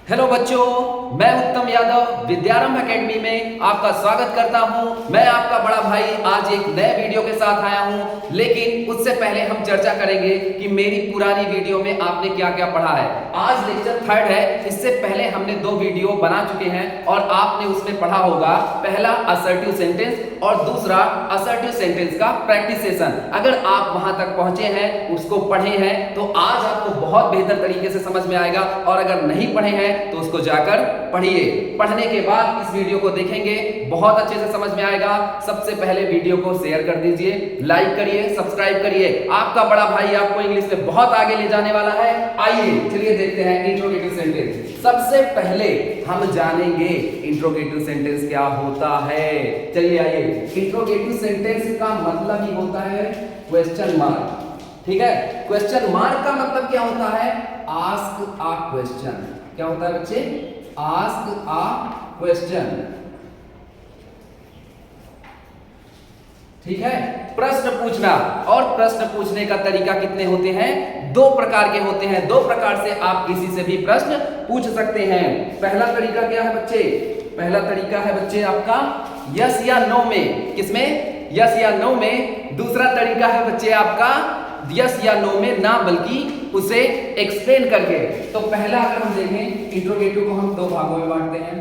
Hello बच्चों, मैं उत्तम यादव विद्यारंभ एकेडमी में आपका स्वागत करता हूं। मैं आपका बड़ा भाई आज एक नए वीडियो के साथ आया हूं, लेकिन उससे पहले हम चर्चा करेंगे कि मेरी पुरानी वीडियो में आपने क्या क्या पढ़ा है। आज लेक्चर 3 है। इससे पहले हमने 2 वीडियो बना चुके हैं और आपने उसमें पढ़ा होगा, पहला असर्टिव सेंटेंस और दूसरा असर्टिव सेंटेंस का प्रैक्टिस सेशन। अगर आप वहां तक पहुंचे हैं, उसको पढ़े हैं, तो आज आपको बहुत बेहतर तरीके से समझ में आएगा। और अगर नहीं पढ़े हैं तो उसको जाकर पढ़िए। पढ़ने के बाद इस वीडियो को देखेंगे, बहुत अच्छे से समझ में आएगा। सबसे पहले वीडियो को शेयर कर दीजिए, लाइक करिए, सब्सक्राइब करिए। आपका बड़ा भाई आपको इंग्लिश में बहुत आगे ले जाने वाला है। आइए चलिए देखते हैं इंट्रोगेटिव सेंटेंस। सबसे पहले हम जानेंगे इंट्रोगेटिव सेंटेंस क्या होता है। चलिए आइए, इंट्रोगेटिव सेंटेंस का मतलब ही होता है क्वेश्चन मार्क। ठीक है, क्वेश्चन मार्क का मतलब क्या होता है? Ask a question. क्या होता है बच्चे? Ask a question. ठीक है, प्रश्न पूछना। और प्रश्न पूछने का तरीका कितने होते हैं? 2 प्रकार के होते हैं। 2 प्रकार से आप किसी से भी प्रश्न पूछ सकते हैं। पहला तरीका क्या है बच्चे? पहला तरीका है बच्चे आपका यस या नो में। किसमें? यस या नो में। दूसरा तरीका है बच्चे आपका यस या नो में ना, बल्कि उसे एक्सप्लेन करके। तो पहला अगर हम देखें, इंट्रोगेटिव को हम 2 भागों में बांटते हैं।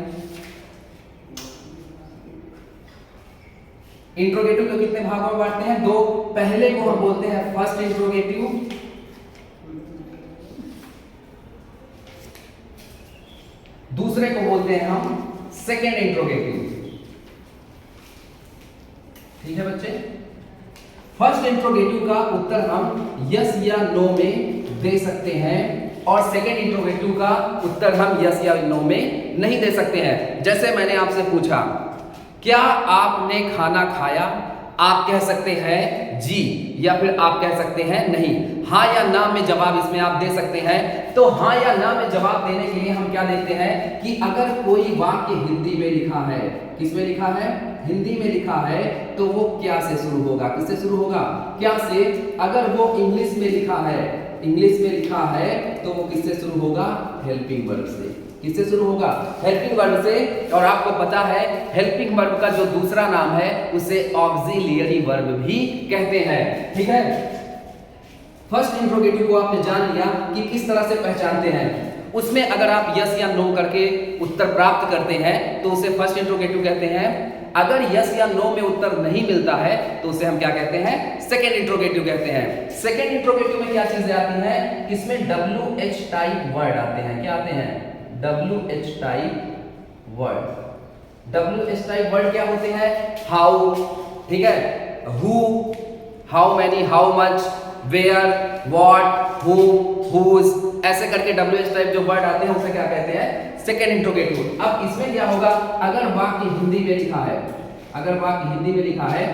इंट्रोगेटिव को कितने भागों में बांटते हैं? 2। पहले को हम बोलते हैं फर्स्ट इंट्रोगेटिव, दूसरे को बोलते हैं हम सेकेंड इंट्रोगेटिव। ठीक है बच्चे, फर्स्ट इंट्रोगेटिव का उत्तर हम यस या नो में दे सकते हैं और सेकेंड इंट्रोगेटिव का उत्तर हम यस या नो में नहीं दे सकते हैं। जैसे मैंने आपसे पूछा, क्या आपने खाना खाया? आप कह सकते हैं जी, या फिर आप कह सकते हैं नहीं। हाँ या ना में जवाब इसमें आप दे सकते हैं। तो हाँ या ना में जवाब देने के लिए हम क्या देखते हैं कि अगर कोई वाक्य हिंदी में लिखा है, किस में लिखा है? हिंदी में लिखा है, तो वो क्या से शुरू होगा? किससे शुरू होगा? क्या से। अगर वो इंग्लिश में लिखा है, इंग्लिश में लिखा है, तो वो किससे शुरू होगा? हेल्पिंग वर्ब से। किससे शुरू होगा? हेल्पिंग वर्ब से। और आपको पता है हेल्पिंग वर्ब का जो दूसरा नाम है उसे ऑक्सिलियरी वर्ब भी कहते हैं। ठीक है, फर्स्ट इंट्रोगेटिव को आपने जान लिया कि किस तरह से पहचानते हैं। उसमें अगर आप यस या नो करके उत्तर प्राप्त करते हैं तो उसे फर्स्ट इंट्रोगेटिव कहते हैं। अगर यस या नो में उत्तर नहीं मिलता है तो उसे हम क्या कहते हैं? सेकेंड इंट्रोगेटिव कहते हैं। सेकेंड इंट्रोगेटिव में क्या चीजें आती हैं? इसमें WH टाइप वर्ड आते हैं। क्या आते हैं? WH type word. WH type word क्या होते हैं? हाउ, ठीक है, who, how many, how much, where, what, who, whose, ऐसे करके WH टाइप जो वर्ड आते हैं उसे क्या कहते हैं? Second interrogative. अब इसमें क्या होगा? अगर वाक्य हिंदी में लिखा है, अगर वाक्य हिंदी में लिखा है,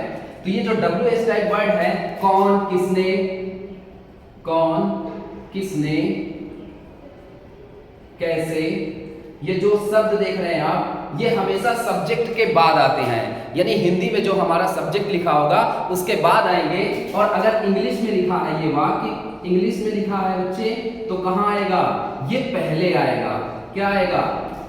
तो ये जो WH टाइप वर्ड है, कौन, किसने, कौन, किसने, कैसे, ये जो शब्द देख रहे हैं आप, ये हमेशा सब्जेक्ट के बाद आते हैं। यानी हिंदी में जो हमारा सब्जेक्ट लिखा होगा उसके बाद आएंगे। और अगर इंग्लिश में लिखा है ये वाक्य, इंग्लिश में लिखा है बच्चे, तो कहां आएगा? ये पहले आएगा। क्या आएगा?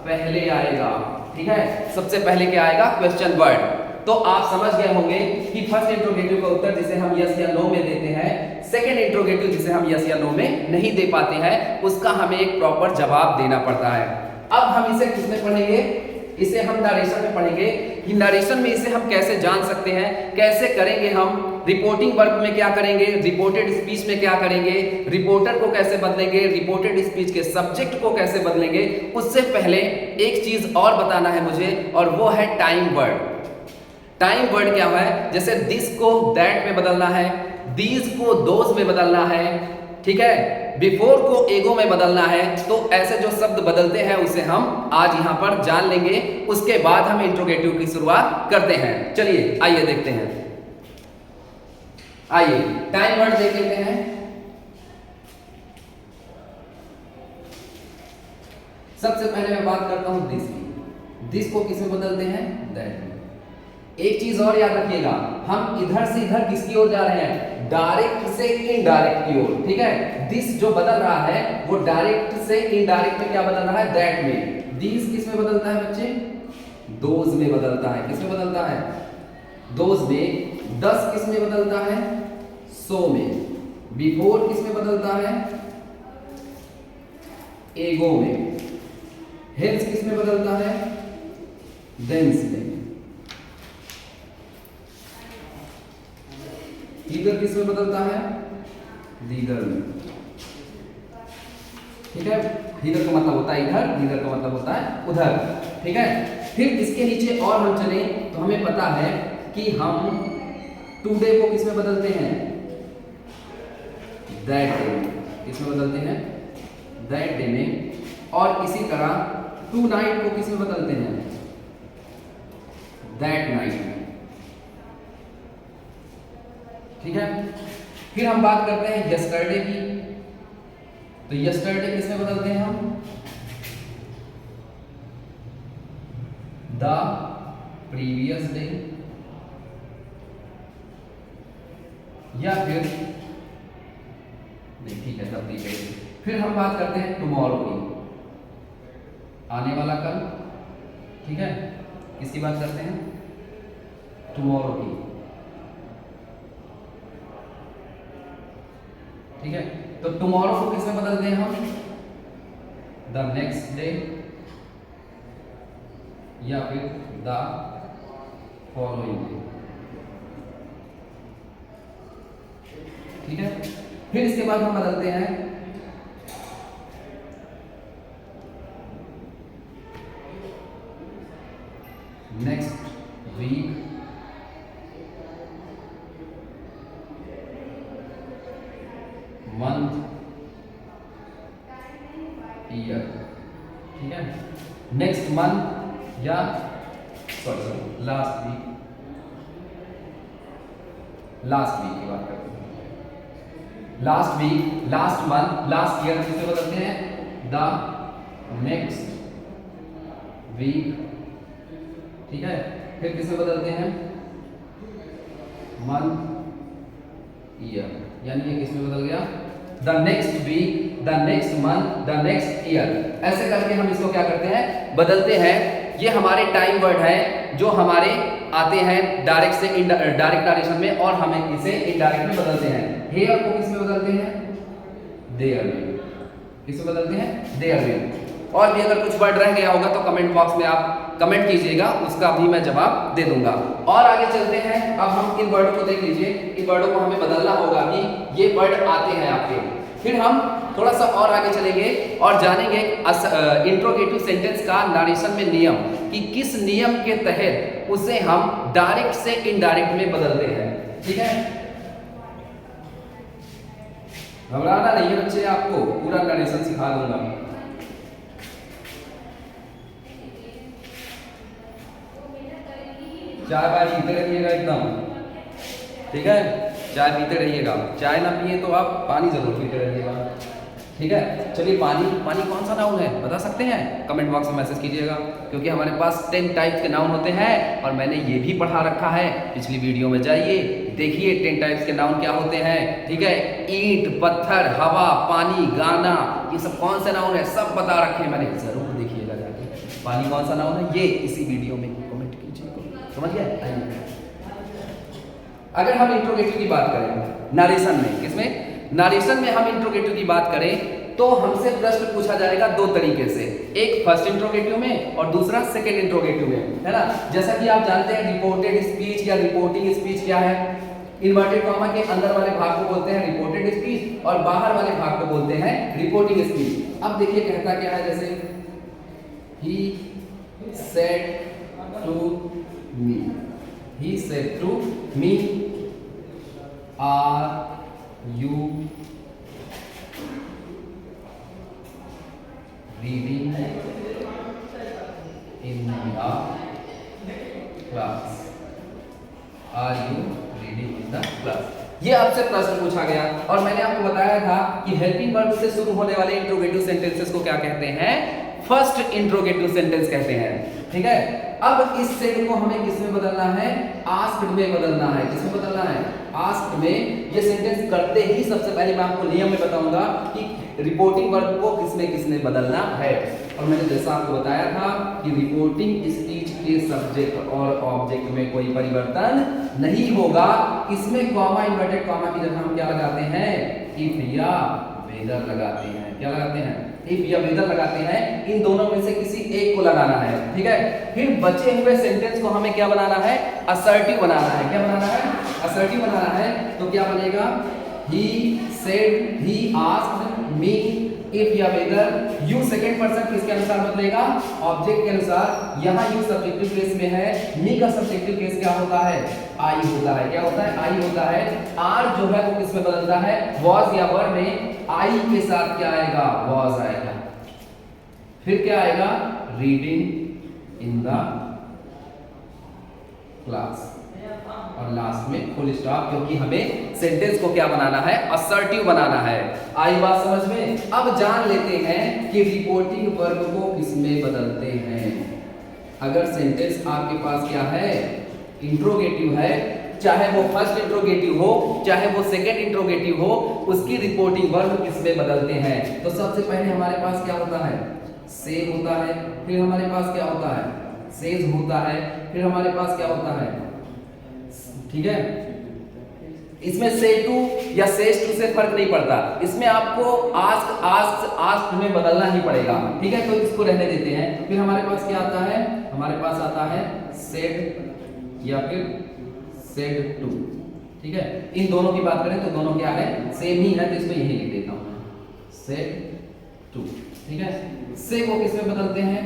पहले आएगा। ठीक है, सबसे पहले क्या आएगा? Question word. तो आप समझ गए होंगे कि फर्स्ट इंट्रोगेटिव का उत्तर जिसे हम यस या नो में देते हैं, सेकेंड इंट्रोगेटिव जिसे हम यस या नो में नहीं दे पाते हैं, उसका हमें एक प्रॉपर जवाब देना पड़ता है। अब हम इसे किसमें पढ़ेंगे? इसे हम नरेशन में पढ़ेंगे कि नरेशन में इसे हम कैसे जान सकते हैं, कैसे करेंगे हम। रिपोर्टिंग वर्ब में क्या करेंगे? रिपोर्टेड स्पीच में क्या करेंगे? रिपोर्टर को कैसे बदलेंगे? रिपोर्टेड स्पीच के सब्जेक्ट को कैसे बदलेंगे? उससे पहले एक चीज और बताना है मुझे, और वो है टाइम वर्ड। टाइम वर्ड क्या है? जैसे दिस को दैट में बदलना है, दीज को दोज में बदलना है, ठीक है, बिफोर को एगो में बदलना है। तो ऐसे जो शब्द बदलते हैं उसे हम आज यहां पर जान लेंगे। उसके बाद हम इंट्रोगेटिव की शुरुआत करते हैं। चलिए आइए देखते हैं। आइए टाइम वर्ड देख लेते हैं। सबसे पहले मैं बात करता हूं दिस की। दिस को किसमें बदलते हैं? दैट में। एक चीज और याद रखिएगा, हम इधर से इधर किसकी ओर जा रहे हैं? डायरेक्ट से इनडायरेक्ट की ओर, ठीक है। दिस जो बदल रहा है वो डायरेक्ट से इनडायरेक्ट में क्या बदल रहा है, दैट में। दिस किस में बदलता है बच्चे, दोज में बदलता है। किस में बदलता है, दोज में। 10 किस में बदलता है, 100 में। बिफोर किस में बदलता है, एगो में। हेंस किस में बदलता है, देंस में। ईदर किस में बदलता है, दीगर में, ठीक है। ईदर का मतलब होता है इधर, दीगर का मतलब होता है उधर, ठीक है। फिर इसके नीचे और हम चले तो हमें पता है कि हम टुडे को किस में बदलते हैं, दैट डे में। किस में बदलते हैं, दैट डे में। और इसी तरह टू नाइट को किस में बदलते हैं, दैट नाइट में, ठीक है। फिर हम बात करते हैं यस्टरडे की। तो यस्टरडे किस में बदलते हैं हम, द प्रीवियस डे, या फिर नहीं, ठीक है, द प्रीवियस डे। फिर हम बात करते हैं टुमारो की, आने वाला कल, ठीक है। किसकी बात करते हैं, टुमारो की, ठीक है। तो टुमारो को किस में बदलते हैं हम, द नेक्स्ट डे, या फिर द फॉलोइंग डे, ठीक है। फिर इसके बाद हम बदलते हैं नेक्स्ट वीक, मंथ, ईयर, ठीक है। नेक्स्ट मंथ या sorry last week, last week की बात करते हैं। Last week, last month, last year किससे बदलते हैं, द नेक्स्ट वीक, ठीक है। फिर किससे बदलते हैं, मंथ, ईयर, यानी ये किसमें बदल गया, the next week, the next month, the next year. ऐसे करके हम इसको क्या करते हैं, बदलते हैं। ये हमारे टाइम वर्ड है जो हमारे आते हैं डायरेक्ट से डायरेक्ट नरेशन में, और हमें इसे इनडायरेक्ट में बदलते हैं। हेयर को किसमें बदलते हैं, देयर में। किसमें बदलते हैं, देयर में। और भी अगर कुछ वर्ड रह गया होगा तो कमेंट बॉक्स में आप कमेंट कीजिएगा, उसका भी मैं जवाब दे दूंगा। और आगे चलते हैं। अब हम इन वर्डों को देख लीजिए, इन वर्डों को हमें बदलना होगा कि ये वर्ड आते हैं आपके। फिर हम थोड़ा सा और आगे चलेंगे और जानेंगे इंट्रोगेटिव सेंटेंस का नरेशन में नियम, कि किस नियम के तहत उसे हम डायरेक्ट से इनडायरेक्ट में बदलते हैं, ठीक है। घबराना नहीं है बच्चे, आपको पूरा नरेशन सिखा दूंगा। चाय बाय पीते रहिएगा एकदम, ठीक है। चाय पीते रहिएगा, चाय ना पिए तो आप पानी जरूर पीते रहिएगा, ठीक है। चलिए, पानी, पानी कौन सा नाउन है बता सकते हैं, कमेंट बॉक्स में मैसेज कीजिएगा, क्योंकि हमारे पास 10 टाइप्स के नाउन होते हैं और मैंने ये भी पढ़ा रखा है। पिछली वीडियो में जाइए, देखिए 10 टाइप्स के नाउन क्या होते हैं, ठीक है। ईंट, पत्थर, हवा, पानी, गाना, ये सब कौन से नाउन है सब बता रखे हैं मैंने, जरूर देखिएगा जाके। पानी कौन सा नाउन है ये इसी वीडियो में कमेंट कीजिएगा, समझ गए। अगर हम इंट्रोगेटिव की बात करें नरेशन में, किसमें, नरेशन में हम इंट्रोगेटिव की बात करें तो हमसे प्रश्न पूछा जाएगा दो तरीके से, एक फर्स्ट इंट्रोगेटिव में और दूसरा सेकंड इंट्रोगेटिव में, है ना। जैसा कि आप जानते हैं रिपोर्टेड स्पीच या रिपोर्टिंग स्पीच क्या है, इन्वर्टेड कॉमा के अंदर वाले भाग को बोलते हैं रिपोर्टेड स्पीच और बाहर वाले भाग को बोलते हैं रिपोर्टिंग स्पीच। अब देखिए कहता क्या है, जैसे ही said to me, he said to me, are you reading in the class, are you reading in the class। ये आपसे प्रश्न पूछा गया और मैंने आपको बताया था कि हेल्पिंग वर्ब से शुरू होने वाले इंट्रोगेटिव सेंटेंसेस को क्या कहते हैं, फर्स्ट इंट्रोगेटिव सेंटेंस कहते हैं, ठीक है। अब इस सेट को हमें किसमें बदलना है, आस्क्ड में बदलना है। किसमें बदलना है, आस्क्ड में ये सेंटेंस करते ही सबसे पहले मैं आपको नियम में बताऊंगा कि रिपोर्टिंग वर्ब को किसने बदलना है। और मैंने जैसा आपको बताया था कि रिपोर्टिंग स्पीच के सब्जेक्ट और ऑब्जेक्ट में कोई परिवर्तन नहीं होगा। इसमें कॉमा, इन्वर्टेड कॉमा की जगह हम क्या लगाते हैं, इफ या वेदर लगाते हैं। क्या लगाते हैं, इफ या वेदर लगाते हैं। इन दोनों में से किसी एक को लगाना है, ठीक है। फिर बचे हुए सेंटेंस को हमें क्या बनाना है, असर्टिव बनाना है। क्या बनाना है, असर्टिव बनाना है। तो क्या बनेगा, he said, he asked me, if या वेदर। यू सेकंड पर्सन किसके अनुसार बदलेगा, ऑब्जेक्ट के अनुसार। यहाँ यू सब्जेक्टिव केस में है, मी का सब्जेक्टिव केस क्या होता है, आई होता है। क्या होता है, आई होता है। आर जो है वो किसमें बदलता है, वॉज या वर में। आई के साथ क्या आएगा, वॉज आएगा। फिर क्या आएगा, रीडिंग इन द क्लास। और लास्ट में फुल स्टॉप, क्योंकि हमें सेंटेंस को क्या बनाना है, असर्टिव बनाना है। आई बात समझ में। अब जान लेते हैं कि रिपोर्टिंग वर्ब को किसमें बदलते हैं। अगर सेंटेंस आपके पास क्या है, इंट्रोगेटिव है, चाहे वो फर्स्ट इंट्रोगेटिव हो चाहे वो सेकंड इंट्रोगेटिव हो, उसकी रिपोर्टिंग वर्ब किसमें बदलते हैं। तो सबसे पहले हमारे पास क्या होता है, से होता है। फिर हमारे पास क्या होता है, सेज होता है। फिर हमारे पास क्या होता है, ठीक है। इसमें से टू या सेज टू से फर्क नहीं पड़ता, इसमें आपको आस्क में बदलना ही पड़ेगा, ठीक है। तो इसको रहने देते हैं। फिर हमारे पास क्या आता है, हमारे पास आता है सेड या फिर सेड टू, ठीक है। इन दोनों की बात करें तो दोनों क्या है, सेम ही है। तो इसको यही लिख देता हूं, सेड टू, ठीक है। से को किस में बदलते हैं,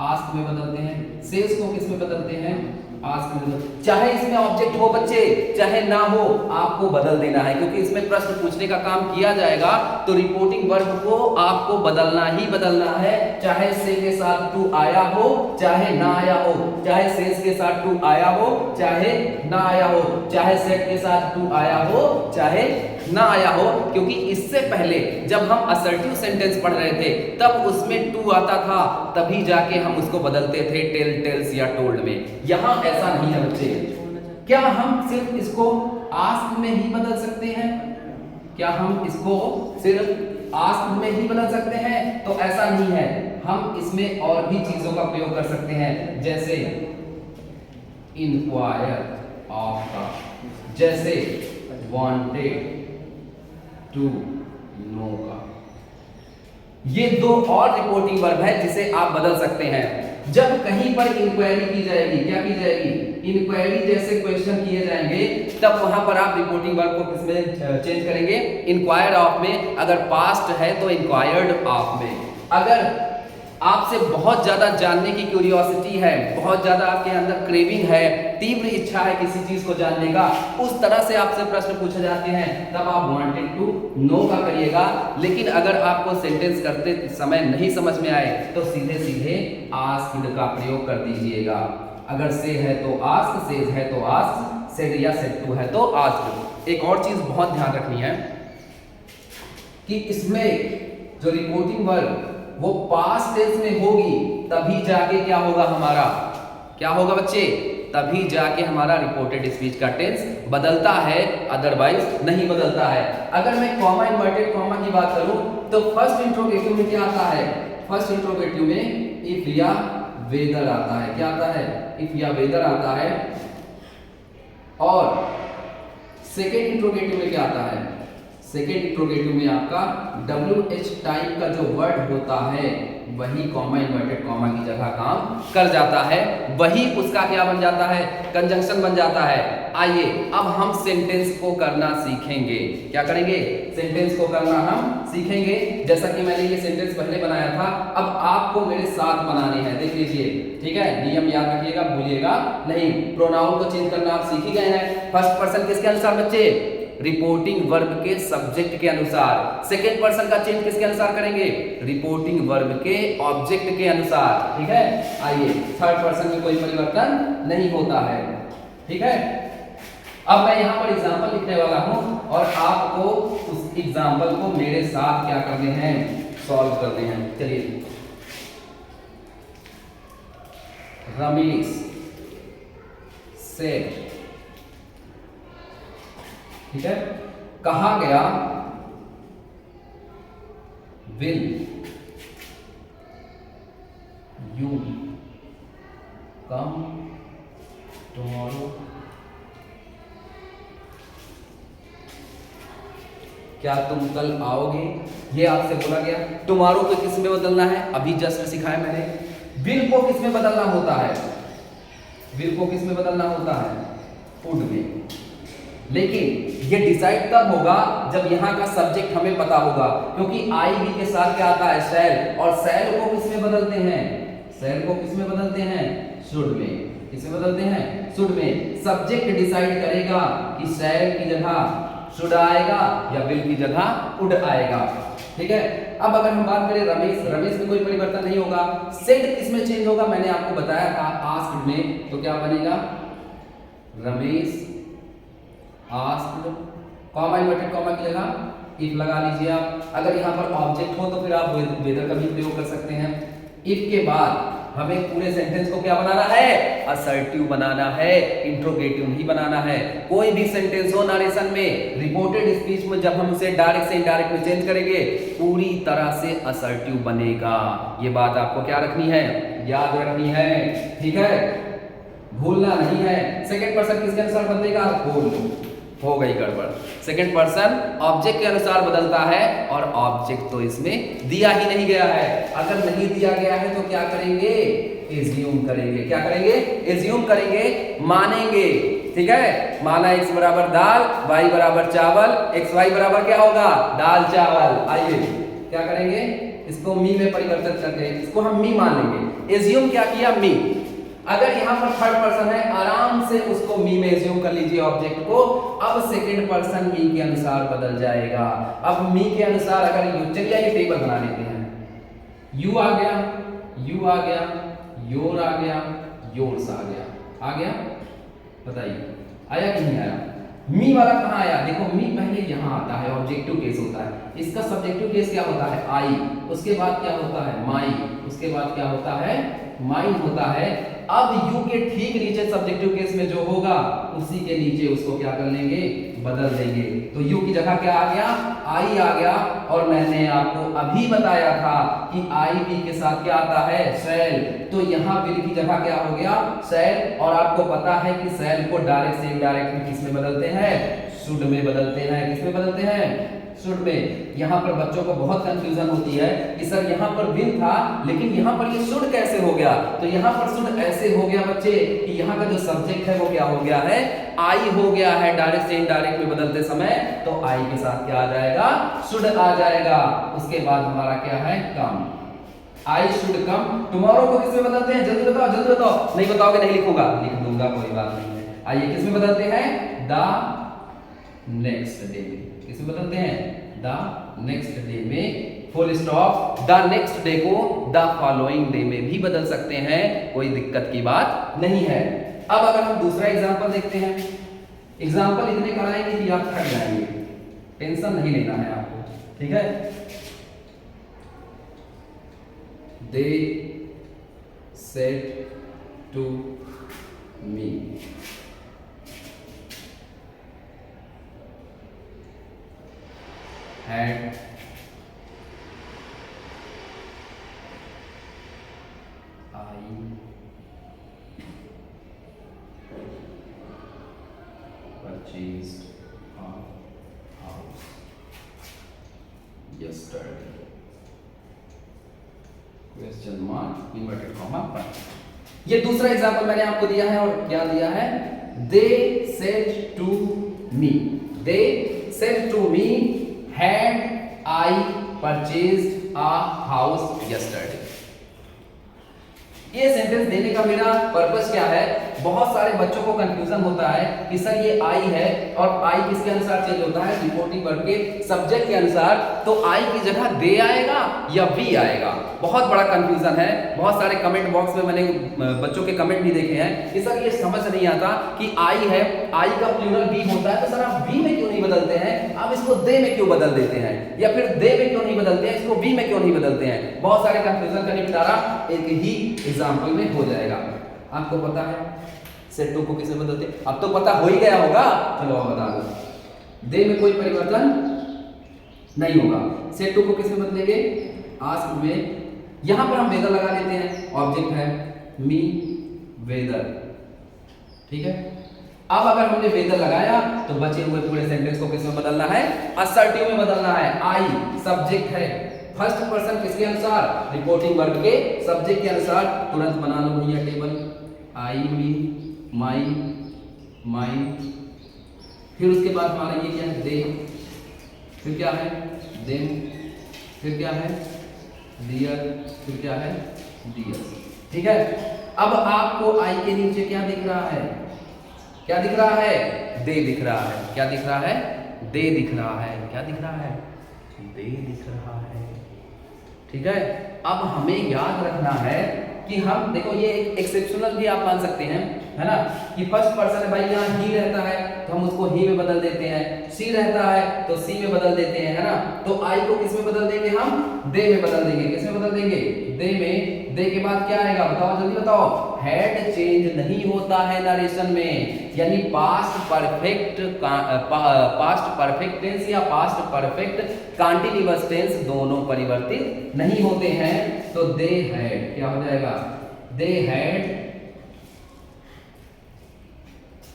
आस्क में बदलते हैं। सेज को किस में बदलते हैं, आस्क में बदलते। चाहे इसमें ऑब्जेक्ट हो बच्चे चाहे ना हो, आपको बदल देना है, क्योंकि इसमें प्रश्न पूछने का काम किया जाएगा। तो रिपोर्टिंग वर्ब को आपको बदलना ही बदलना है। चाहे से के साथ टू आया हो चाहे ना आया हो, चाहे सेज के साथ टू आया हो चाहे ना आया हो, चाहे सेट के साथ टू आया हो चाहे ना आया हो। क्योंकि इससे पहले जब हम असर्टिव सेंटेंस पढ़ रहे थे तब उसमें टू आता था, तभी जाके हम उसको बदलते थे टेल, टेल्स या टोल्ड में। यहां ऐसा नहीं है बच्चे। क्या हम सिर्फ इसको आस्क में ही बदल सकते हैं, क्या हम इसको सिर्फ आस्क में ही बदल सकते हैं, तो ऐसा नहीं है। हम इसमें और भी चीजों का प्रयोग कर सकते हैं, जैसे इंक्वायर ऑफ का, जैसे वांटेड टू नो का। ये दो और रिपोर्टिंग वर्ब है जिसे आप बदल सकते हैं। जब कहीं पर इंक्वायरी की जाएगी, क्या की जाएगी, इंक्वायरी जैसे क्वेश्चन किए जाएंगे, तब वहां पर आप रिपोर्टिंग वर्ब को किसमें चेंज करेंगे, इंक्वायर ऑफ में। अगर पास्ट है तो इंक्वायर्ड ऑफ में। अगर आपसे बहुत ज्यादा जानने की क्यूरियोसिटी है, बहुत ज्यादा आपके अंदर क्रेविंग है, तीव्र इच्छा है किसी चीज को जानने का, उस तरह से आपसे प्रश्न पूछे जाते हैं, तब आप वांटेड टू नो का करिएगा। लेकिन अगर आपको सेंटेंस करते समय नहीं समझ में आए तो सीधे सीधे आस्क्ड का प्रयोग कर दीजिएगा। अगर से है तो आस्क, सेज है तो आस्क, सेड या सेड टू है तो आस्क्ड। एक और चीज बहुत ध्यान रखनी है कि इसमें जो रिपोर्टिंग वर्ब वो पास्ट टेंस में होगी, तभी जाके क्या होगा हमारा, क्या होगा बच्चे, तभी जाके हमारा रिपोर्टेड स्पीच का टेंस बदलता है, अदरवाइज नहीं बदलता है। अगर मैं कॉमा, इन्वर्टेड कॉमा की बात करूं तो फर्स्ट इंट्रोगेटिव में क्या आता है, फर्स्ट इंट्रोगेटिव में इफ या वेदर आता है। क्या आता है, इफ या वेदर आता है। और सेकेंड इंट्रोगेटिव में क्या आता है, सेकेंड इंट्रोगेटिव में आपका WH टाइप का जो वर्ड होता है वही कॉमा, इन्वर्टेड कॉमा की जगह काम कर जाता है, वही उसका क्या बन जाता है, कंजंक्शन बन जाता है। आइए अब हम सेंटेंस को करना सीखेंगे। क्या करेंगे, सेंटेंस को करना हम सीखेंगे। जैसा कि मैंने ये सेंटेंस पहले बनाया था, अब आपको मेरे साथ बनाने हैं, देख लीजिए, ठीक है। नियम याद रखिएगा, भूलिएगा नहीं। प्रोनाउन को चेंज करना आप सीख ही गए हैं। फर्स्ट पर्सन किसके अनुसार बच्चे, रिपोर्टिंग वर्ब के सब्जेक्ट के अनुसार। सेकेंड पर्सन का चेंज किसके अनुसार करेंगे, रिपोर्टिंग वर्ब के ऑब्जेक्ट के अनुसार, ठीक है। आइए थर्ड पर्सन में कोई परिवर्तन नहीं होता है, ठीक है। अब मैं यहां पर एग्जांपल लिखने वाला हूं और आपको उस एग्जांपल को मेरे साथ क्या करने हैं, सॉल्व करने हैं। चलिए, रमेश सेड ठीक है, कहा गया विल यू कम टुमारो, क्या तुम कल आओगे, ये आपसे बोला गया। टुमारो को किस में बदलना है, अभी जस्ट सिखाया मैंने। विल को किस में बदलना होता है, विल को किस में बदलना होता है, वुड में। लेकिन ये डिसाइड तब होगा जब यहाँ का सब्जेक्ट हमें पता होगा, क्योंकि आई भी के साथ क्या आता है, शैल, और शैल को किस में बदलते हैं, शैल को किस में बदलते हैं, शुड में। किस में बदलते हैं, शुड में। सब्जेक्ट डिसाइड करेगा कि शैल की जगह शुड आएगा या विल की जगह वुड आएगा। ठीक है, अब अगर हम बात करें रमेश, रमेश में कोई परिवर्तन नहीं होगा। सेड किस में चेंज होगा, मैंने आपको बताया था आस्क्ड में, तो क्या बनेगा, Ramesh asked, comma inverted comma की जगह इफ लगा लीजिए आप। अगर यहाँ पर ऑब्जेक्ट हो तो फिर आप वेदर का भी प्रयोग कर सकते हैं। इफ के बाद हमें पूरे सेंटेंस को क्या बनाना है, असर्टिव बनाना है, इंट्रोगेटिव नहीं बनाना है। कोई भी सेंटेंस हो नरेशन में, रिपोर्टेड स्पीच में, जब हम उसे डायरेक्ट से इनडायरेक्ट में चेंज करेंगे पूरी तरह से असर्टिव बनेगा। ये बात आपको क्या रखनी है, याद रखनी है। ठीक है, भूलना नहीं है। सेकंड पर्सन किसके अनुसार बदलेगा, हो गई गड़बड़। सेकंड पर्सन ऑब्जेक्ट के अनुसार बदलता है, और ऑब्जेक्ट तो इसमें दिया ही नहीं गया है। अगर नहीं दिया गया है तो क्या करेंगे, एज्यूम करेंगे। क्या करेंगे, एज्यूम करेंगे, मानेंगे। ठीक है, माना x बराबर दाल, y बराबर चावल, x y बराबर क्या होगा, दाल चावल। आइए क्या करेंगे, इसको मी में परिवर्तित करके इसको हम मी मान लेंगे। एज्यूम क्या किया, मी। अगर यहाँ पर थर्ड पर्सन है, आराम से उसको मी में एज्यूम कर लीजिए ऑब्जेक्ट को। अब सेकंड पर्सन मी के अनुसार बदल जाएगा। अब मी के अनुसार अगर यू, चलिए ये टेबल बना लेते हैं। यू आ गया, यू आ गया, योर आ गया, योर्स आ गया। आ गया, बताइए आया कि नहीं आया। मी वाला कहाँ आया, देखो मी पहले यहाँ आता है, ऑब्जेक्टिव केस होता है। इसका सब्जेक्टिव केस क्या होता है, आई। उसके बाद क्या होता है, माई। उसके बाद क्या होता है, माइन होता है। अब यू के ठीक नीचे सब्जेक्टिव केस में जो होगा उसी के नीचे उसको क्या कर लेंगे, बदल देंगे। तो यू की जगह क्या आ गया, आई आ गया। और मैंने आपको अभी बताया था कि आई भी के साथ क्या आता है, शैल। तो यहाँ विल की जगह क्या हो गया, शैल। और आपको पता है कि शैल को डायरेक्ट से इनडायरेक्ट में किस में बदलते हैं, शुड में बदलते हैं। किस में बदलते हैं, शुड में। यहाँ पर बच्चों को बहुत कंफ्यूजन होती है कि सर यहाँ पर विल था लेकिन यहाँ पर ये शुड कैसे हो गया। तो यहाँ पर शुड ऐसे हो गया बच्चे कि यहाँ का जो सब्जेक्ट है वो क्या हो गया है, आई हो गया है। डायरेक्ट से इनडायरेक्ट में बदलते समय तो आई के साथ क्या आ जाएगा, शुड आ जाएगा। उसके बाद हमारा क्या है, कम। I should come. टुमारो को किस में बदलते हैं, जल्दी बताओ, जल्दी बताओ। नहीं बताओगे नहीं लिखूंगा, लिख दूंगा, कोई बात नहीं है। आइए किस में बदलते हैं, द नेक्स्ट डे में। किस में बदलते हैं, द नेक्स्ट डे में, full stop. The next day को द फॉलोइंग डे में भी बदल सकते हैं, कोई दिक्कत की बात नहीं है। अब अगर हम दूसरा एग्जांपल देखते हैं, एग्जांपल इतने कराएंगे कि आप थक जाएंगे, टेंशन नहीं लेना है आपको। ठीक है, they said to me, had I purchased a house yesterday? Question mark inverted comma पर। ये दूसरा एग्जाम्पल मैंने आपको दिया है, और क्या दिया है, they said to me, they said to me had I purchased a house yesterday। ये सेंटेंस देने का मेरा पर्पस क्या है, बहुत सारे बच्चों को कंफ्यूजन होता है कि सर ये आई है और आई किसके अनुसार चेंज होता है, रिपोर्टिंग वर्ब के सब्जेक्ट के अनुसार। तो आई की जगह दे आएगा या वी आएगा, बहुत बड़ा कंफ्यूजन है। बहुत सारे कमेंट बॉक्स में मैंने बच्चों के कमेंट भी देखे हैं कि सर ये समझ नहीं आता कि आई है, आई का प्लूरल वी होता है, तो सर आप वी में क्यों नहीं बदलते हैं, आप इसको दे में क्यों बदल देते हैं, या फिर दे में क्यों नहीं बदलते हैं, इसको वी में क्यों नहीं बदलते हैं। बहुत सारे कंफ्यूजन का निपटारा एक ही एग्जाम्पल में हो जाएगा। आपको पता है सेट टू को किसमें बदलते हैं, अब तो पता हो ही गया होगा, चलो अब बता दो। दे में कोई परिवर्तन नहीं होगा। सेट टू को किसमें बदलेंगे? आस्क में। यहां पर हम वेदर लगा लेते हैं, ऑब्जेक्ट है मी वेदर, ठीक है। अब अगर हमने वेदर लगाया तो बचे हुए पूरे सेंटेंस को किसमें बदलना है? असर्टिव में बदलना है। आई सब्जेक्ट है, फर्स्ट पर्सन किसके अनुसार? रिपोर्टिंग वर्ब के सब्जेक्ट के अनुसार। तुरंत बना लो भैया टेबल। आई मी माई माइन, फिर उसके बाद हमारा ये क्या है? दे, फिर क्या है? देम, फिर क्या है? दियर, फिर क्या है? दियर्स, ठीक है। अब आपको आई के नीचे क्या दिख रहा है? क्या दिख रहा है? दे दिख रहा है। क्या दिख रहा है? दे दिख रहा है। क्या दिख रहा है? दे दिख रहा है, ठीक है। अब हमें याद रखना है कि हम देखो ये एक एक्सेप्शनल भी आप मान सकते हैं, है ना, कि फर्स्ट पर्सन है भाई, यहाँ ही रहता है तो हम उसको ही में बदल देते हैं, सी रहता है तो सी में बदल देते हैं, है ना। तो आई को किस में बदल देंगे? हम दे में बदल देंगे। किस में बदल देंगे? दे में। दे के बाद क्या आएगा? बताओ जल्दी बताओ। हेड चेंज नहीं होता है नरेशन में, यानी पास्ट परफेक्ट टेंस या पास्ट परफेक्ट कंटीन्यूअस टेंस दोनों परिवर्तित नहीं होते हैं। तो दे हैड क्या हो जाएगा? They had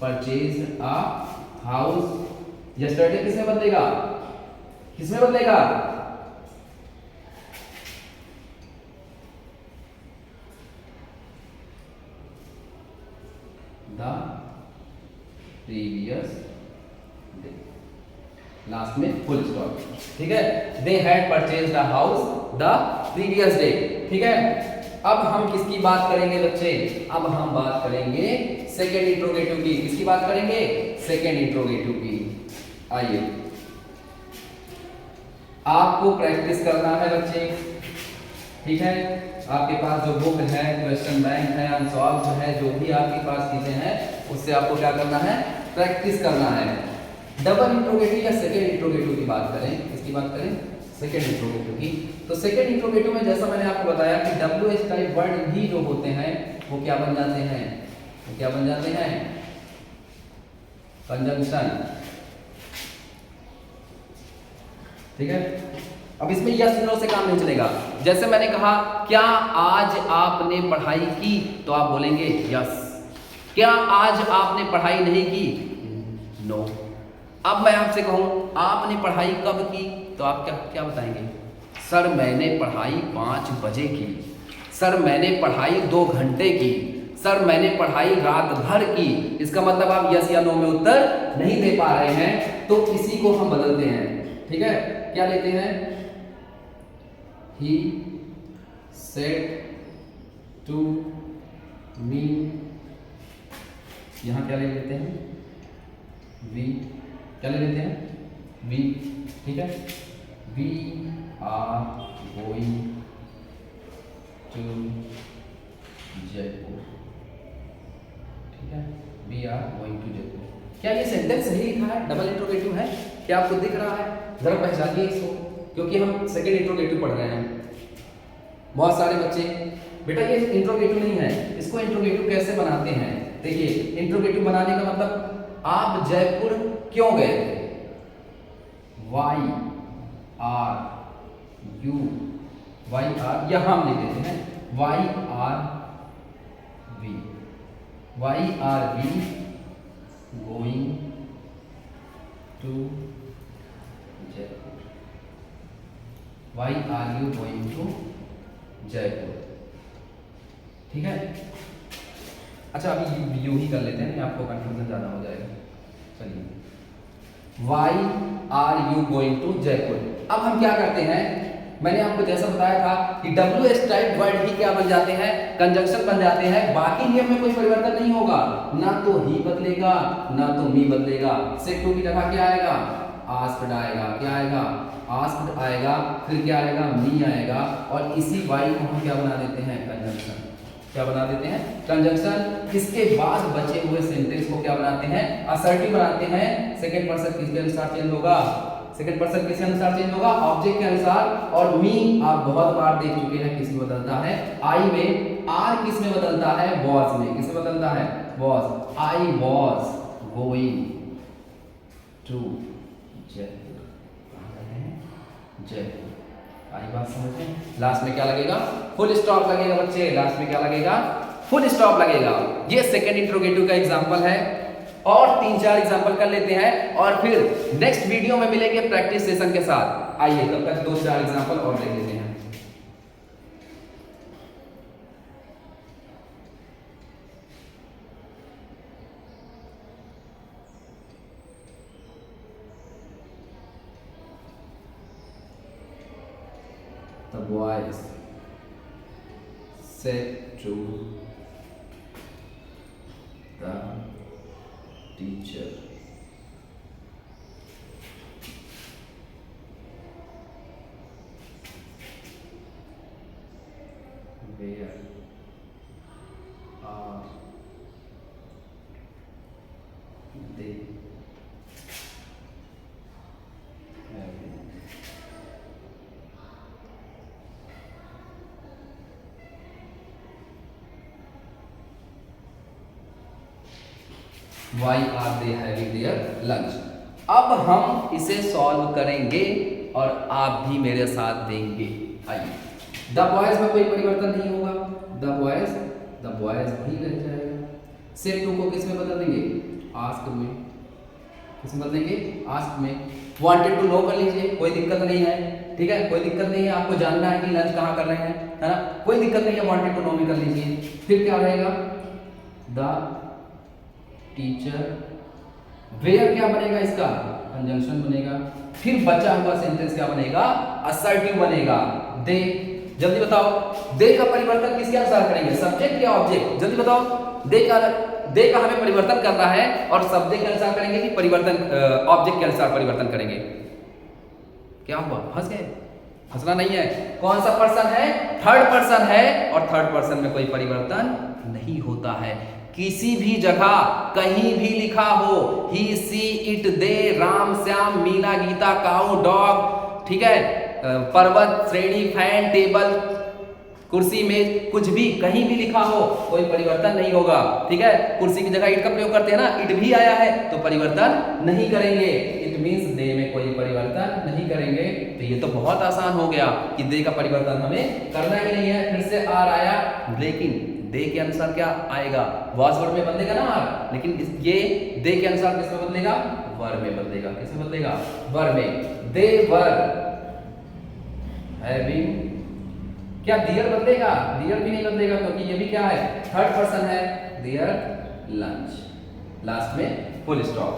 purchased a house yesterday. किसमें बदलेगा? किसमें बदलेगा? द प्रीवियस डे, लास्ट में फुल स्टॉप, ठीक है। They had purchased a house the previous day, ठीक है। अब हम किसकी बात करेंगे बच्चे? अब हम बात करेंगे सेकेंड इंट्रोगेटिव की। किसकी बात करेंगे? सेकेंड इंट्रोगेटिव की। आइए, आपको प्रैक्टिस करना है बच्चे, ठीक है। आपके पास जो बुक है, क्वेश्चन बैंक है, अनसॉल्व है, जो भी आपके पास चीजें हैं उससे आपको क्या करना है? प्रैक्टिस करना है। डबल इंट्रोगेटिव या सेकेंड इंट्रोगेटिव की बात करें, किसकी बात करें? सेकेंड इंट्रोगेटिव की। तो सेकेंड इंट्रोगेटिव में जैसा मैंने आपको बताया कि WH टाइप वर्ड भी जो होते हैं वो क्या बन जाते हैं? वो क्या बन जाते हैं? कंजंक्शन, ठीक है। अब इसमें यस नो से काम नहीं चलेगा। जैसे मैंने कहा क्या आज आपने पढ़ाई की, तो आप बोलेंगे यस। क्या आज आपने पढ़ाई नहीं की? नो। अब मैं आपसे कहूं आपने पढ़ाई कब की, तो आप क्या क्या बताएंगे? सर मैंने पढ़ाई 5 बजे की, सर मैंने पढ़ाई 2 घंटे की, सर मैंने पढ़ाई रात भर की। इसका मतलब आप यस या नो में उत्तर नहीं दे पा रहे हैं, तो इसी को हम बदलते हैं, ठीक है। क्या लेते हैं? He said to me, यहां क्या ले लेते हैं? We, क्या ले लेते हैं? We, ठीक है। We are going to Jaipur, ठीक है। We are going to Jaipur. क्या ये सेंटेंस सही लिखा है? डबल इंट्रोगेटिव है? क्या आपको दिख रहा है? जरा पहचानिए इसको, क्योंकि हम सेकेंड इंट्रोगेटिव पढ़ रहे हैं। बहुत सारे बच्चे बेटा ये इंट्रोगेटिव नहीं है, इसको इंट्रोगेटिव कैसे बनाते हैं? देखिए, इंट्रोगेटिव बनाने का मतलब आप जयपुर क्यों गए थे? Why are you, why are यहां हम लिख देते हैं why are we, why are we going to Jaipur, why are you going to Jaipur, ठीक है। अच्छा अभी यू ही कर लेते हैं, आपको कंफ्यूजन ज्यादा हो जाएगा। चलिए, why are you going to Jaipur. अब हम क्या करते हैं, मैंने आपको जैसा बताया था कि WH टाइप वर्ड ही क्या बन जाते हैं? कंजंक्शन बन जाते हैं। बाकी नियम में कोई परिवर्तन नहीं होगा, ना तो ही बदलेगा ना तो मी बदलेगा। सेट टू की जगह क्या आएगा? आस्क्ड आएगा। क्या आएगा? आस्क्ड आएगा। फिर क्या आएगा? मी आएगा। और इसी वाई को हम क्या बना देते हैं? कंजंक्शन। क्या बना देते हैं? कंजंक्शन। इसके बाद बचे हुए सेंटेंस को क्या बनाते हैं? असर्टिव बनाते हैं। सेकंड पर्सन किसके अनुसार चेंज होगा? सेकंड पर्सन किसके अनुसार चेंज होगा? ऑब्जेक्ट के अनुसार। और मी आप बहुत बार देख चुके हैं किसमें बदलता है? आई में। आर किस में बदलता है? वॉज में। किसमें बदलता है? Was. I was going to Jaipur. कहाँ जा रहे हैं? जयपुर। आई बात समझ में? लास्ट में क्या लगेगा? फुल स्टॉप लगेगा बच्चे। लास्ट में क्या लगेगा? फुल स्टॉप लगेगा। ये सेकंड इंट्रोगेटिव का एग्जांपल है और 3-4 एग्जांपल कर लेते हैं और फिर नेक्स्ट वीडियो में मिलेंगे प्रैक्टिस सेशन के साथ। आइए तब तक 2-4 एग्जांपल और देख लेते हैं। The boys said to the teacher, where are they having Why are they having their lunch? अब हम इसे सॉल्व करेंगे और आप भी मेरे साथ देंगे। आइए, द बॉयज में कोई परिवर्तन नहीं होगा। द बॉयज भी रह जाएगा। सेड टू को किस में बदल देंगे? आस्क में। किस में बदल देंगे? आस्क में। वांटेड टू नो कर लीजिए, कोई दिक्कत नहीं है। ठीक है, कोई दिक्कत नहीं है। आपको जानना है कि लंच कहाँ कर रहे हैं, है ना? कोई दिक्कत नहीं है, वांटेड टू नो में कर लीजिए। फिर क्या रहेगा? The teacher. वेयर क्या बनेगा? इसका कंजंक्शन बनेगा। फिर बचा हुआ सेंटेंस क्या बनेगा? असर्टिव बनेगा। दे। जल्दी बताओ, दे का परिवर्तन किसके अनुसार करेंगे? सब्जेक्ट या ऑब्जेक्ट? जल्दी बताओ। दे का हमें परिवर्तन करना है और सब्जेक्ट के अनुसार करेंगे कि परिवर्तन ऑब्जेक्ट के अनुसार परिवर्तन करेंगे? क्या हुआ? फंस गए? फंसना नहीं है। कौन सा पर्सन है? थर्ड पर्सन है और थर्ड पर्सन में कोई परिवर्तन नहीं होता है। किसी भी जगह कहीं भी लिखा हो he, she, it, they, Ram, Shyam, Meena, Geeta, cow, dog, ठीक है, पर्वत, श्रेणी, फैन, टेबल, कुर्सी, मेज, कुछ भी कहीं भी लिखा हो कोई परिवर्तन नहीं होगा। ठीक है, कुर्सी की जगह इट का प्रयोग करते हैं ना, इट भी आया है तो परिवर्तन नहीं करेंगे। इट मींस दे में कोई परिवर्तन नहीं करेंगे। तो ये तो बहुत आसान हो गया कि दे का परिवर्तन हमें करना ही नहीं है। फिर से आर आया, लेकिन दे के अनुसार क्या आएगा? वाज वर्ड में बदलेगा ना आर, लेकिन ये दे के अनुसार किस में बदलेगा? वर में बदलेगा। किस में बदलेगा? वर में। दे वर हैविंग, क्या दियर बदलेगा? दियर भी नहीं बदलेगा क्योंकि ये भी क्या है? थर्ड पर्सन है। दियर लंच। लास्ट में फुल स्टॉप।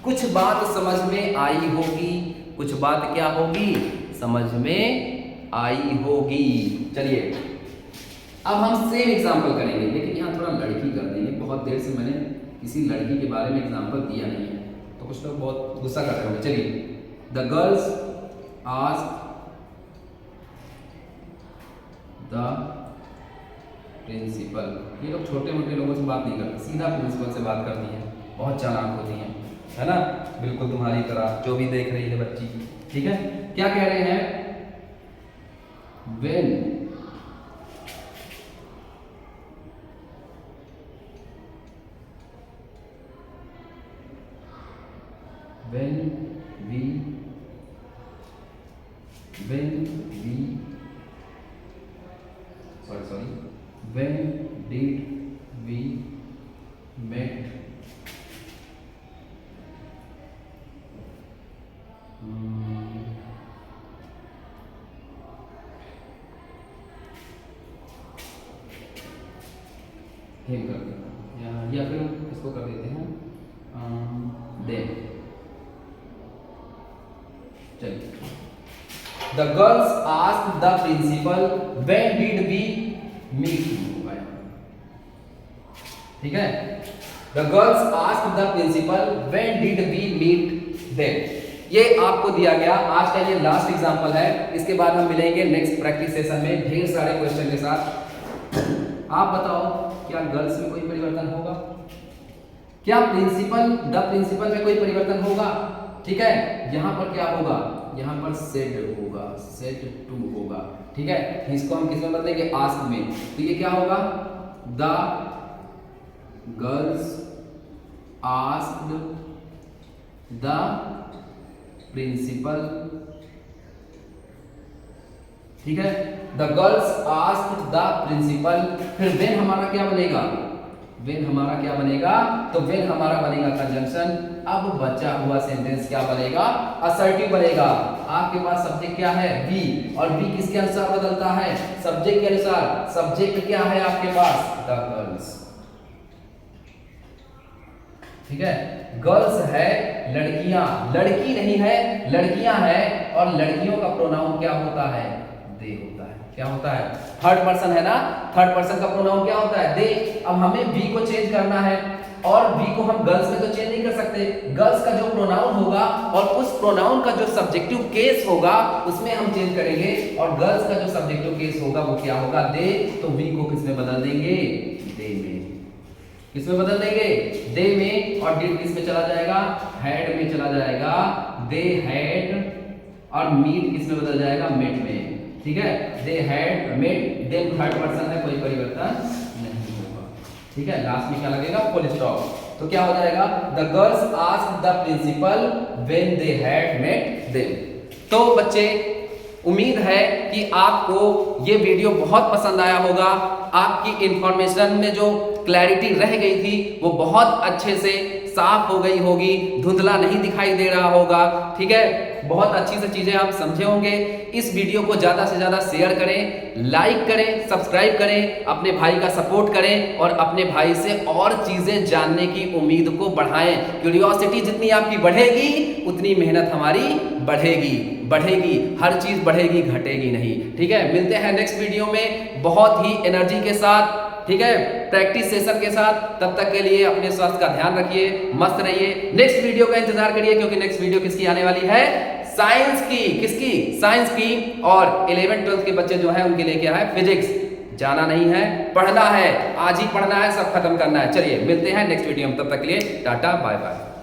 कुछ बात समझ में आई होगी, कुछ बात क्या होगी? समझ में आई होगी। चलिए अब हम सेम एग्जाम्पल करेंगे, लेकिन यहाँ थोड़ा लड़की कर देंगे। बहुत देर से मैंने किसी लड़की के बारे में एग्जाम्पल दिया नहीं है तो कुछ लोग बहुत गुस्सा कर रहे होंगे। चलिए, the girls asked the principal. ये लोग छोटे मोटे लोगों से बात नहीं करते, सीधा प्रिंसिपल से बात करती हैं। बहुत चालाक होती हैं, है ना? बिल्कुल तुम्हारी तरह, जो भी देख रही है बच्ची। ठीक है, क्या कह रहे हैं? When we when did we met? Him कर देते हैं या फिर इसको कर देते हैं देन। चलिए, the girls asked the principal when did we meet. ठीक है, the girls asked the principal when did we meet them. ये आपको दिया गया आज का, ये लास्ट एग्जांपल है। इसके बाद हम मिलेंगे नेक्स्ट प्रैक्टिस सेशन में ढेर सारे क्वेश्चन के साथ। आप बताओ, क्या गर्ल्स में कोई परिवर्तन होगा? क्या द प्रिंसिपल में कोई परिवर्तन होगा? ठीक है, यहां पर क्या होगा? यहां पर सेड होगा, सेड टू होगा। ठीक है, इसको हम किस में बदलेंगे? आस्क में। तो ये क्या होगा? The girls asked the principal, ठीक है। The girls asked the principal, फिर व्हेन हमारा क्या बनेगा, व्हेन हमारा क्या बनेगा, तो व्हेन हमारा बनेगा कंजंक्शन। अब बचा हुआ सेंटेंस क्या बनेगा, असर्टिव बनेगा। आपके पास सब्जेक्ट क्या है, वी, और वी किसके अनुसार बदलता है, सब्जेक्ट के अनुसार। सब्जेक्ट क्या है आपके पास, द गर्ल्स, ठीक है। गर्ल्स है लड़कियां, लड़की नहीं है, लड़कियां है, और लड़कियों का प्रोनाउन क्या होता है, दे होता है। क्या होता है, थर्ड पर्सन है ना, थर्ड पर्सन का प्रोनाउन क्या होता है, दे। अब हमें वी को चेंज करना है, और वी को हम गर्ल्स में तो चेंज नहीं कर सकते। गर्ल्स का जो प्रोनाउन होगा और उस प्रोनाउन का जो सब्जेक्टिव केस होगा उसमें हम चेंज करेंगे, और गर्ल्स का जो सब्जेक्टिव केस होगा वो क्या होगा, दे। तो वी को किस में बदल देंगे, दे में। किसमें बदल देंगे, दे में, और डिड किस में चला जाएगा, हैड में चला जाएगा, दे हैड, और मीट किस में बदल जाएगा, मेट में, ठीक है। They had met, then third person है, कोई परिवर्तन नहीं होगा, ठीक है। लास्ट में क्या लगेगा, फुल स्टॉप। तो क्या हो जाएगा, the girls asked the principal when they had met them. तो बच्चे, उम्मीद है कि आपको ये वीडियो बहुत पसंद आया होगा। आपकी इंफॉर्मेशन में जो क्लैरिटी रह गई थी वो बहुत अच्छे से साफ हो गई होगी, धुंधला नहीं दिखाई दे रहा होगा, ठीक है। बहुत अच्छी से चीजें आप समझे होंगे। इस वीडियो को ज्यादा से ज्यादा शेयर करें, लाइक करें, सब्सक्राइब करें, अपने भाई का सपोर्ट करें, और अपने भाई से और चीजें जानने की उम्मीद को बढ़ाएं। क्यूरियोसिटी जितनी आपकी बढ़ेगी उतनी मेहनत हमारी बढ़ेगी, बढ़ेगी, हर चीज बढ़ेगी, घटेगी नहीं, ठीक है। मिलते हैं नेक्स्ट वीडियो में बहुत ही एनर्जी के साथ, ठीक है, प्रैक्टिस सेशन के साथ। तब तक के लिए अपने स्वास्थ्य का ध्यान रखिए, मस्त रहिए। नेक्स्ट वीडियो का इंतजार करिए, क्योंकि नेक्स्ट वीडियो किसकी आने वाली है, साइंस की। किसकी, साइंस की। और 11th 12th के बच्चे जो है उनके लिए क्या है, फिजिक्स। जाना नहीं है, पढ़ना है, आज ही पढ़ना है, सब खत्म करना है। चलिए मिलते हैं नेक्स्ट वीडियो में, तब तक के लिए टाटा बाय बाय।